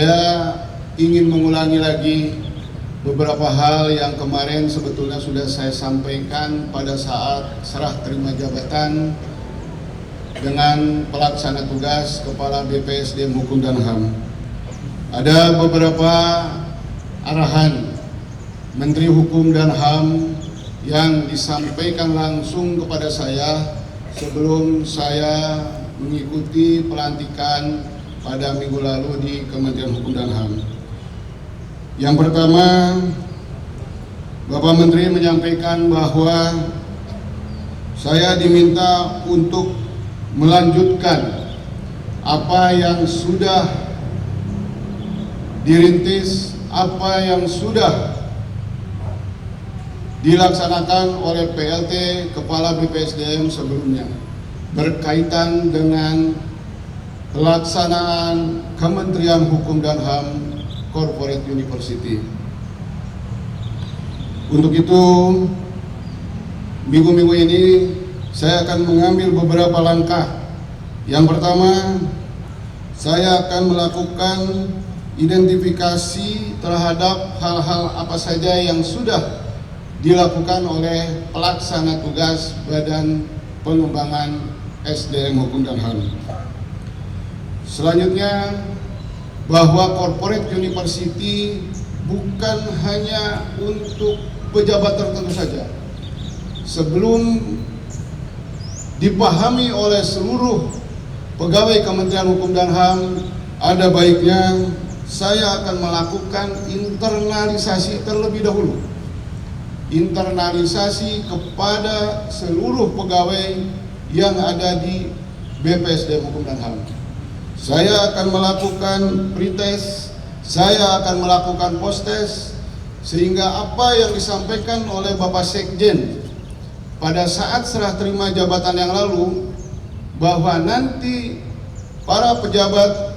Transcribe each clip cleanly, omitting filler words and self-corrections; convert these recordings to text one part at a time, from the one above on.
Saya ingin mengulangi lagi beberapa hal yang kemarin sebetulnya sudah saya sampaikan pada saat serah terima jabatan dengan pelaksana tugas Kepala BPSDM Hukum dan HAM. Ada beberapa arahan Menteri Hukum dan HAM yang disampaikan langsung kepada saya sebelum saya mengikuti pelantikan pada minggu lalu di Kementerian Hukum dan HAM. Yang pertama, Bapak Menteri menyampaikan bahwa saya diminta untuk melanjutkan apa yang sudah dirintis, apa yang sudah dilaksanakan oleh PLT Kepala BPSDM sebelumnya berkaitan dengan pelaksanaan Kementerian Hukum dan HAM Corporate University. Untuk itu, minggu-minggu ini saya akan mengambil beberapa langkah. Yang pertama, saya akan melakukan identifikasi terhadap hal-hal apa saja yang sudah dilakukan oleh pelaksana tugas Badan Pengembangan SDM Hukum dan HAM. Selanjutnya, bahwa corporate university bukan hanya untuk pejabat tertentu saja. Sebelum dipahami oleh seluruh pegawai Kementerian Hukum dan HAM, ada baiknya saya akan melakukan internalisasi terlebih dahulu. Internalisasi kepada seluruh pegawai yang ada di BPSDM Hukum dan HAM. Saya akan melakukan pretest, saya akan melakukan postes, sehingga apa yang disampaikan oleh Bapak Sekjen pada saat serah terima jabatan yang lalu, bahwa nanti para pejabat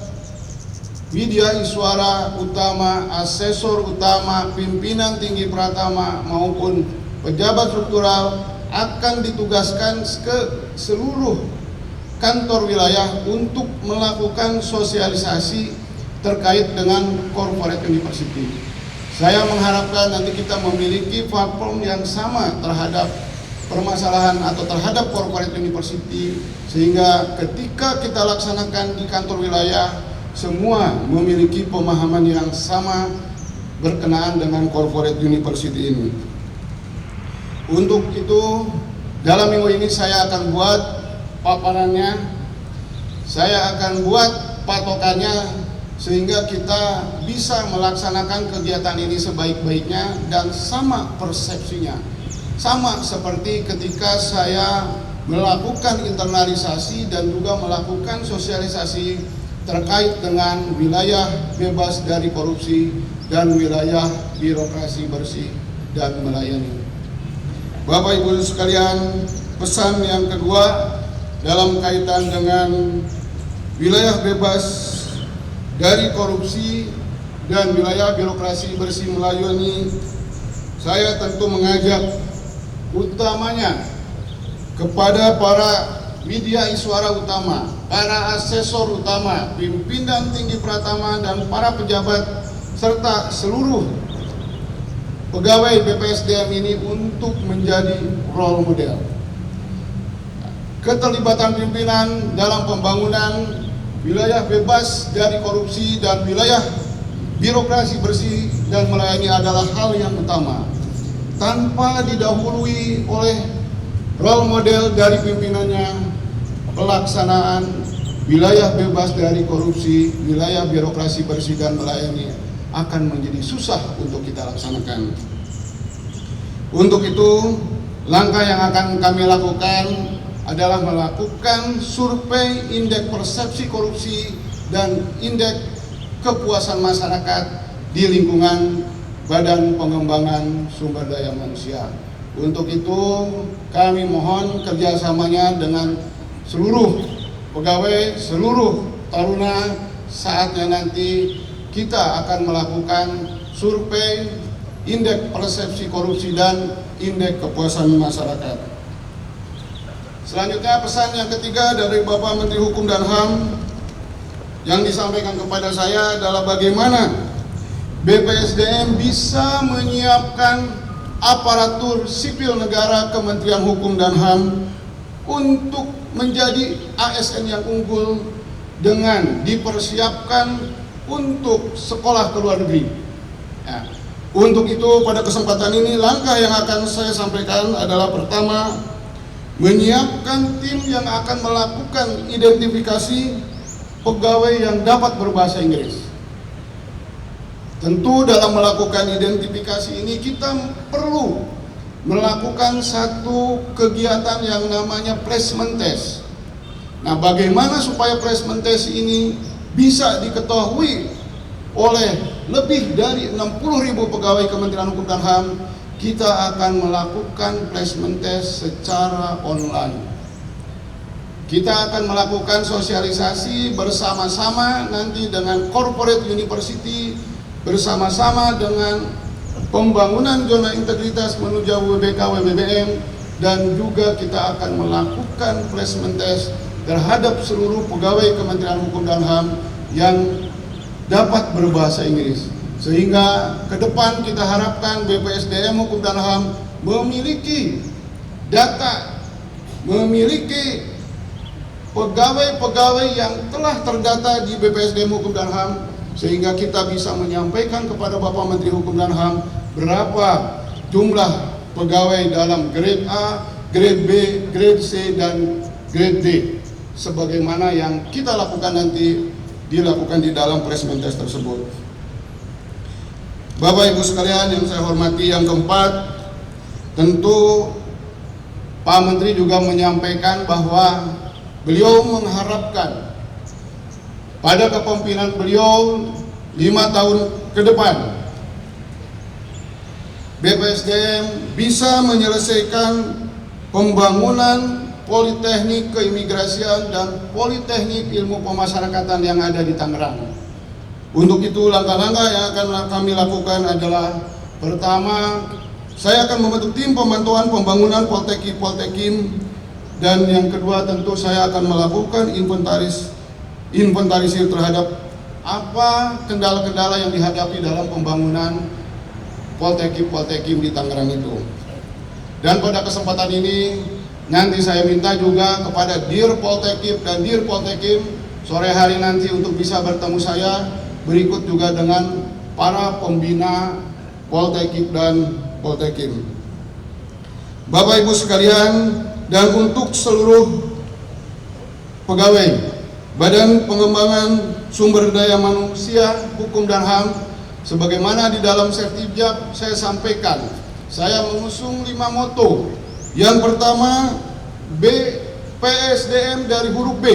media iswara utama, asesor utama, pimpinan tinggi pratama maupun pejabat struktural akan ditugaskan ke seluruh kantor wilayah untuk melakukan sosialisasi terkait dengan corporate university. Saya mengharapkan nanti kita memiliki platform yang sama terhadap permasalahan atau terhadap corporate university, sehingga ketika kita laksanakan di kantor wilayah, semua memiliki pemahaman yang sama berkenaan dengan corporate university ini. Untuk itu, dalam minggu ini saya akan buat paparannya, saya akan buat patokannya, sehingga kita bisa melaksanakan kegiatan ini sebaik-baiknya dan sama persepsinya. Sama seperti ketika saya melakukan internalisasi dan juga melakukan sosialisasi terkait dengan wilayah bebas dari korupsi dan wilayah birokrasi bersih dan melayani. Bapak Ibu sekalian, pesan yang kedua dalam kaitan dengan wilayah bebas dari korupsi dan wilayah birokrasi bersih melayani, saya tentu mengajak utamanya kepada para media iswara utama, para asesor utama, pimpinan tinggi pratama dan para pejabat serta seluruh pegawai BPSDM ini untuk menjadi role model. Keterlibatan pimpinan dalam pembangunan wilayah bebas dari korupsi dan wilayah birokrasi bersih dan melayani adalah hal yang utama, tanpa didahului oleh role model dari pimpinannya. Pelaksanaan wilayah bebas dari korupsi, wilayah birokrasi bersih dan melayani akan menjadi susah untuk kita laksanakan. Untuk itu, langkah yang akan kami lakukan adalah melakukan survei indeks persepsi korupsi dan indeks kepuasan masyarakat di lingkungan Badan Pengembangan Sumber Daya Manusia. Untuk itu, kami mohon kerjasamanya dengan seluruh pegawai, seluruh taruna. Saatnya nanti kita akan melakukan survei indeks persepsi korupsi dan indeks kepuasan masyarakat. Selanjutnya, pesan yang ketiga dari Bapak Menteri Hukum dan HAM yang disampaikan kepada saya adalah bagaimana BPSDM bisa menyiapkan aparatur sipil negara Kementerian Hukum dan HAM untuk menjadi ASN yang unggul dengan dipersiapkan untuk sekolah ke luar negeri. Ya. Untuk itu pada kesempatan ini langkah yang akan saya sampaikan adalah pertama, menyiapkan tim yang akan melakukan identifikasi pegawai yang dapat berbahasa Inggris. Tentu dalam melakukan identifikasi ini kita perlu melakukan satu kegiatan yang namanya placement test. Nah, bagaimana supaya placement test ini bisa diketahui oleh lebih dari 60.000 pegawai Kementerian Hukum dan HAM, kita akan melakukan placement test secara online. Kita akan melakukan sosialisasi bersama-sama nanti dengan corporate university, bersama-sama dengan pembangunan zona integritas menuju WBK, WBBM, dan juga kita akan melakukan placement test terhadap seluruh pegawai Kementerian Hukum dan HAM yang dapat berbahasa Inggris. Sehingga ke depan kita harapkan BPSDM Hukum dan HAM memiliki data, memiliki pegawai-pegawai yang telah terdata di BPSDM Hukum dan HAM, sehingga kita bisa menyampaikan kepada Bapak Menteri Hukum dan HAM berapa jumlah pegawai dalam grade A, grade B, grade C, dan grade D, sebagaimana yang kita lakukan nanti dilakukan di dalam placement test tersebut. Bapak Ibu sekalian yang saya hormati, yang keempat, tentu Pak Menteri juga menyampaikan bahwa beliau mengharapkan pada kepemimpinan beliau 5 tahun ke depan BPSDM bisa menyelesaikan pembangunan Politeknik Keimigrasian dan Politeknik Ilmu Pemasyarakatan yang ada di Tangerang. Untuk itu langkah-langkah yang akan kami lakukan adalah pertama, saya akan membentuk tim pemantauan pembangunan Poltekim, dan yang kedua tentu saya akan melakukan inventarisir terhadap apa kendala-kendala yang dihadapi dalam pembangunan Poltekim di Tangerang itu. Dan pada kesempatan ini nanti saya minta juga kepada Dir Poltekim dan Dir Poltekim sore hari nanti untuk bisa bertemu saya, berikut juga dengan para pembina Poltekim dan Poltekim. Bapak Ibu sekalian, dan untuk seluruh pegawai Badan Pengembangan Sumber Daya Manusia Hukum dan HAM, sebagaimana di dalam sertijab saya sampaikan, saya mengusung 5 moto. Yang pertama, BPSDM dari huruf B,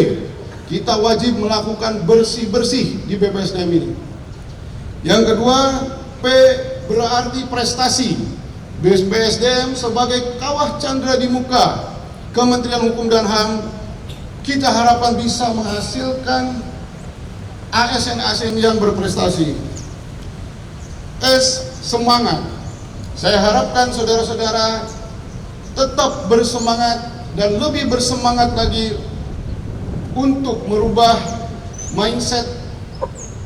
kita wajib melakukan bersih-bersih di BPSDM ini. Yang kedua, P berarti prestasi. BPSDM sebagai kawah candra di muka Kementerian Hukum dan HAM, kita harapkan bisa menghasilkan ASN-ASN yang berprestasi. S, semangat. Saya harapkan saudara-saudara tetap bersemangat dan lebih bersemangat lagi untuk merubah mindset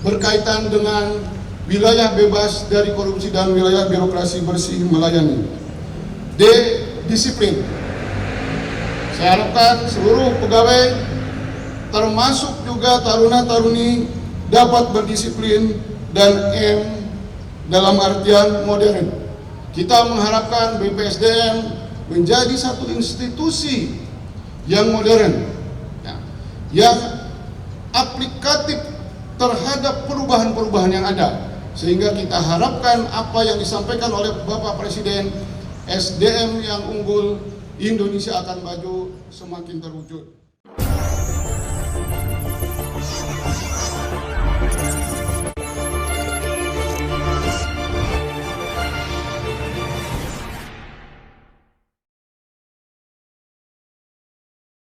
berkaitan dengan wilayah bebas dari korupsi dan wilayah birokrasi bersih melayani. D, disiplin. Saya harapkan seluruh pegawai termasuk juga taruna-taruni dapat berdisiplin. Dan M, dalam artian modern. Kita mengharapkan BPSDM menjadi satu institusi yang modern, yang aplikatif terhadap perubahan-perubahan yang ada, sehingga kita harapkan apa yang disampaikan oleh Bapak Presiden, SDM yang unggul, Indonesia akan maju, semakin terwujud.